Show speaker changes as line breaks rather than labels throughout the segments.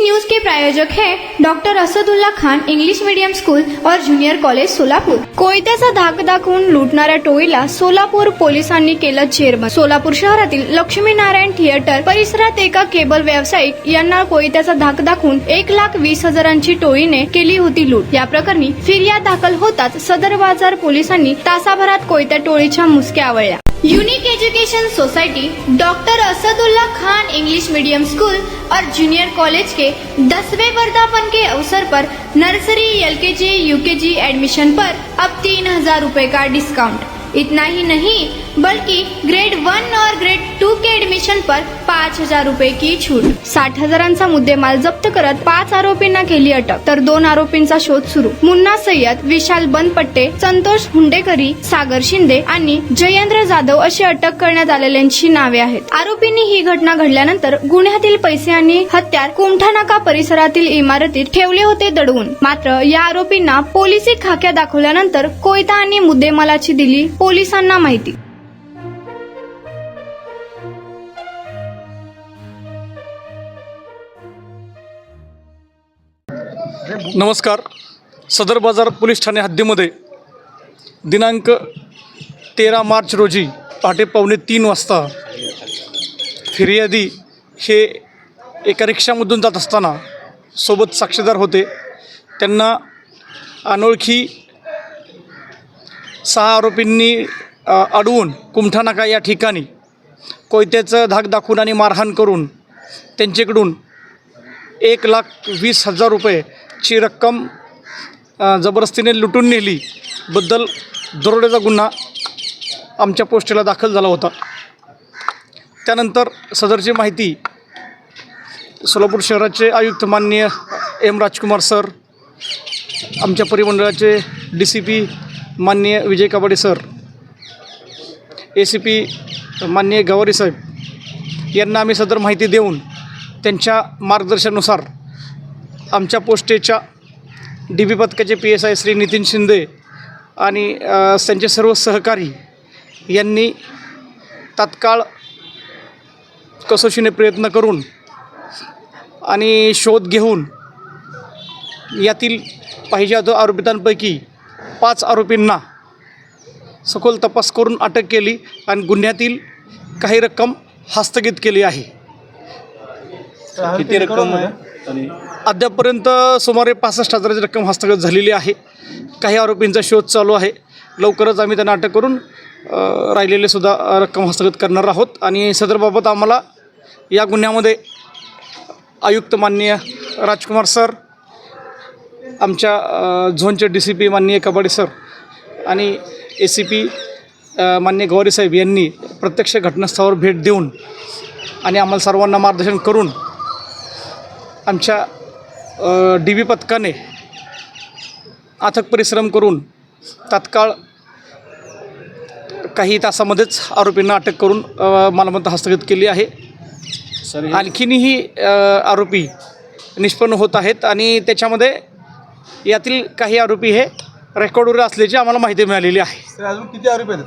News के प्रायोजक हैं doctor Asadullah Khan English medium school और जूनियर कॉलेज सोलापूर। कोयत्याचा धाक दाखवून लुटणाऱ्या टोळीला सोलापूर पोलिसांनी केलं चेअरमन। सोलापूर शहरातील लक्ष्मीनारायण थिएटर परिसरात एका केबल व्यावसायिक यांना कोयत्याचा धाक दाखवून 1,20,000ची टोळीने केली होती लूट। या प्रकरणी फिर्याद दाखल होताच सदर बाजार पोलिसांनी तासाभरात कोयत्या टोळीच्या मुसक्या आवळल्या। Unique education society doctor Asadullah Khan English medium school और जूनियर कॉलेज के 10वें वर्धापन के अवसर पर नर्सरी LKG UKG एडमिशन पर अब 3,000 रुपए का डिस्काउंट। इतना ही नहीं बल्कि ग्रेड 1 और ग्रेड 2 के एडमिशन पर 5,000 रुपए की छूट। 60,000चा मुद्देमाल जप्त करत 5 आरोपींना केली अटक, तर 2 आरोपींचा शोध सुरू। मुन्ना सय्यद, विशाल बनपट्टे, संतोष हुंडेकरी, सागर शिंदे आणि जयेंद्र जाधव अशी अटक करण्यात आलेल्यांची नावे आहेत। आरोपींनी ही घटना घडल्यानंतर गुन्ह्यातील पैसे आणि हत्यार कुमठानाका परिसरातील इमारतीत ठेवले होते दडवून। मात्र या आरोपींना पोलिसी खाक्या दाखवल्यानंतर कोयता आणि मुद्देमालाची दिली पोलिसांना माहिती।
नमस्कार। सदर बाजार पोलीस ठाणे हद्दीमध्ये दिनांक 13 मार्च रोजी पहाटे 2:45 वाजता फिर्यादी हे एका रिक्षामधून जात असताना सोबत साक्षीदार होते। त्यांना अनोळखी 6 आरोपींनी अडवून कुमठानाका या ठिकाणी कोयत्याचं धाक दाखवून आणि मारहाण करून त्यांच्याकडून 1,20,000 रुपयेची रक्कम जबरदस्तीने लुटून नेली बद्दल दरोड्याचा गुन्हा आमच्या पोस्टेला दाखल झाला होता। त्यानंतर सदरची माहिती सोलापूर शहराचे आयुक्त माननीय M. राजकुमार सर, आमच्या परिमंडळाचे DCP माननीय विजय काबाडे सर, ACP माननीय गवारी साहेब यांना आम्ही सदर माहिती देऊन त्यांच्या मार्गदर्शनानुसार आमच्या पोस्टेच्या DB पथकाचे PSI श्री नितीन शिंदे आणि त्यांचे सर्व सहकारी यांनी तात्काळ कसोशीने प्रयत्न करून आणि शोध घेऊन यातील पाहिजे आरोपितांपैकी 5 आरोपींना सखोल तपास करून अटक केली आणि गुन्ह्यातील काही रक्कम हस्तगत केली आहे।
किती रक्कम आहे?
अद्यापर्यंत सुमारे 65,000ची रक्कम हस्तगत झालेली आहे। काही आरोपींचा शोध चालू आहे। लवकरच आम्ही त्यांना अटक करून राहिलेले सुद्धा रक्कम हस्तगत करणार आहोत। आणि सदरबाबत आम्हाला या गुन्ह्यामध्ये आयुक्त माननीय राजकुमार सर, आमच्या झोनचे DCP माननीय कबाडे सर आणि ACP माननीय गवारी साहेब यांनी प्रत्यक्ष घटनास्थळावर भेट देऊन आणि आम्हाला सर्वांना मार्गदर्शन करून आमच्या DB पथकाने अथक परिश्रम करून तात्काळ काही तासामध्येच आरोपींना अटक करून मालमत्ता हस्तगत केली आहे। आणखीनही आरोपी निष्पन्न होत आहेत आणि त्याच्यामध्ये यातील काही आरोपी हे रेकॉर्डवर असल्याची आम्हाला माहिती मिळालेली आहे।
सर, अजून किती आरोपी आहेत?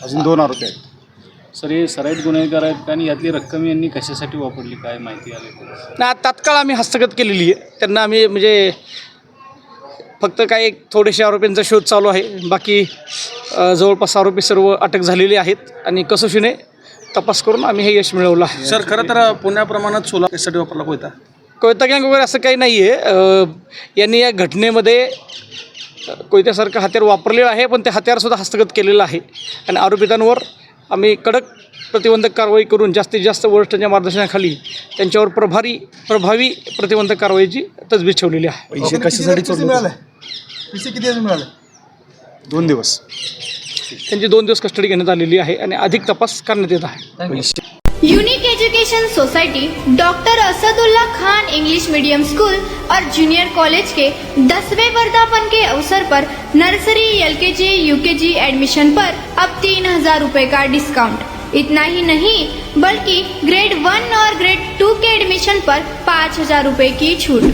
अजून 2 आरोपी आहेत।
सर, हे सराईत गुन्हेगार आहेत आणि यातली रक्कम यांनी कशासाठी वापरली, काय माहिती आली?
नाही, तात्काळ आम्ही हस्तगत केलेली आहे। त्यांना आम्ही म्हणजे फक्त काही थोडेसे आरोपींचा शोध चालू आहे। बाकी जवळपास आरोपी सर्व अटक झालेले आहेत आणि कसोशीने तपास करून आम्ही हे यश मिळवलं आहे।
सर, खरं तर पुण्याप्रमाणात सोलापूरसाठी वापरला
कोयता गँग वगैरे असं काही नाही आहे। यांनी या घटनेमध्ये कोयत्यासारखं हत्यार वापरलेलं आहे, पण ते हत्यारसुद्धा हस्तगत केलेलं आहे आणि आरोपितांवर आम्ही कडक प्रतिबंधक कारवाई करून जास्तीत जास्त वरिष्ठांच्या मार्गदर्शनाखाली त्यांच्यावर प्रभावी प्रतिबंधक कारवाईची तजवीज ठेवलेली आहे।
पैसे कशासाठी मिळाले? पैसे किती मिळाले? 2 दिवस
त्यांची 2 दिवस कस्टडी घेण्यात आलेली आहे आणि अधिक तपास करण्यात येत आहे।
Unique education society doctor Asadullah Khan English medium school और जूनियर कॉलेज के 10वें वर्धापन के अवसर पर नर्सरी LKG UKG एडमिशन पर अब 3,000 रुपए का डिस्काउंट। इतना ही नहीं बल्कि ग्रेड 1 और ग्रेड 2 के एडमिशन पर 5,000 रुपए की छूट।